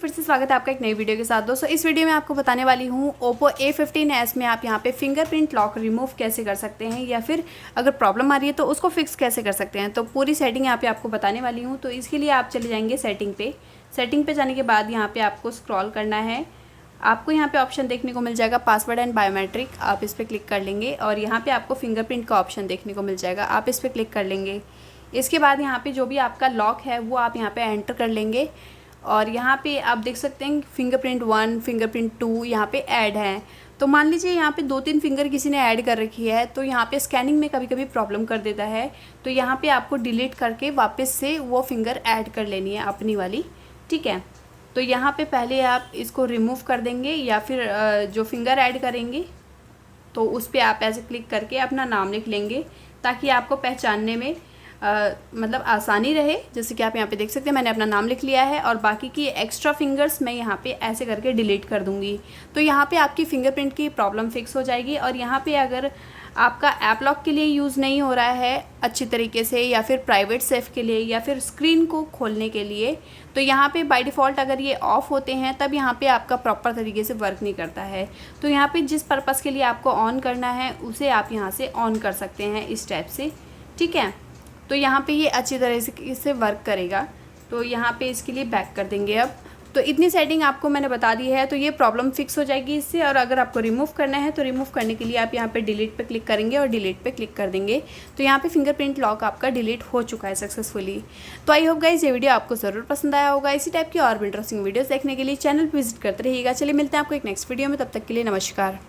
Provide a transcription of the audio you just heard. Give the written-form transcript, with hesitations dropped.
फिर से स्वागत है आपका एक नई वीडियो के साथ। दोस्तों इस वीडियो में आपको बताने वाली हूँ ओप्पो A15s में आप यहाँ पे फिंगरप्रिंट लॉक रिमूव कैसे कर सकते हैं, या फिर अगर प्रॉब्लम आ रही है तो उसको फिक्स कैसे कर सकते हैं। तो पूरी सेटिंग यहाँ पे आपको बताने वाली हूँ। तो इसके लिए आप चले जाएंगे सेटिंग पे जाने के बाद यहाँ पे आपको स्क्रॉल करना है। आपको यहाँ पे ऑप्शन देखने को मिल जाएगा पासवर्ड एंड बायोमेट्रिक, आप इस पर क्लिक कर लेंगे और यहाँ पे आपको फिंगरप्रिंट का ऑप्शन देखने को मिल जाएगा, आप इस पर क्लिक कर लेंगे। इसके बाद यहाँ पे जो भी आपका लॉक है वो आप यहाँ पे एंटर कर लेंगे और यहाँ पे आप देख सकते हैं फिंगरप्रिंट 1 फिंगरप्रिंट 2 यहाँ पे ऐड है। तो मान लीजिए यहाँ पे 2-3 फिंगर किसी ने ऐड कर रखी है तो यहाँ पे स्कैनिंग में कभी कभी प्रॉब्लम कर देता है। तो यहाँ पे आपको डिलीट करके वापस से वो फिंगर ऐड कर लेनी है अपनी वाली, ठीक है। तो यहाँ पे पहले आप इसको रिमूव कर देंगे या फिर जो फिंगर ऐड करेंगे तो उस पर आप ऐसे क्लिक करके अपना नाम लिख लेंगे ताकि आपको पहचानने में मतलब आसानी रहे। जैसे कि आप यहाँ पे देख सकते हैं मैंने अपना नाम लिख लिया है और बाकी की एक्स्ट्रा फिंगर्स मैं यहाँ पे ऐसे करके डिलीट कर दूँगी। तो यहाँ पे आपकी फिंगरप्रिंट की प्रॉब्लम फिक्स हो जाएगी। और यहाँ पे अगर आपका ऐप लॉक के लिए यूज़ नहीं हो रहा है अच्छी तरीके से, या फिर प्राइवेट सेफ के लिए, या फिर स्क्रीन को खोलने के लिए, तो यहाँ पे बाय डिफ़ॉल्ट अगर ये ऑफ़ होते हैं तब यहाँ पे आपका प्रॉपर तरीके से वर्क नहीं करता है। तो यहाँ पे जिस पर्पज़ के लिए आपको ऑन करना है उसे आप यहाँ से ऑन कर सकते हैं इस टाइप से, ठीक है। तो यहाँ पे ये अच्छी तरह से इससे वर्क करेगा। तो यहाँ पे इसके लिए बैक कर देंगे अब। तो इतनी सेटिंग आपको मैंने बता दी है, तो ये प्रॉब्लम फिक्स हो जाएगी इससे। और अगर आपको रिमूव करना है तो रिमूव करने के लिए आप यहाँ पे डिलीट पे क्लिक करेंगे और डिलीट पे क्लिक कर देंगे। तो यहाँ पे फिंगरप्रिंट लॉक आपका डिलीट हो चुका है सक्सेसफुली। तो आई होप गाइस ये वीडियो आपको ज़रूर पसंद आया होगा। इसी टाइप की और भी इंटरेस्टिंग वीडियोज़ देखने के लिए चैनल पर विजिट करते रहिएगा। चलिए मिलते हैं आपको एक नेक्स्ट वीडियो में, तब तक के लिए नमस्कार।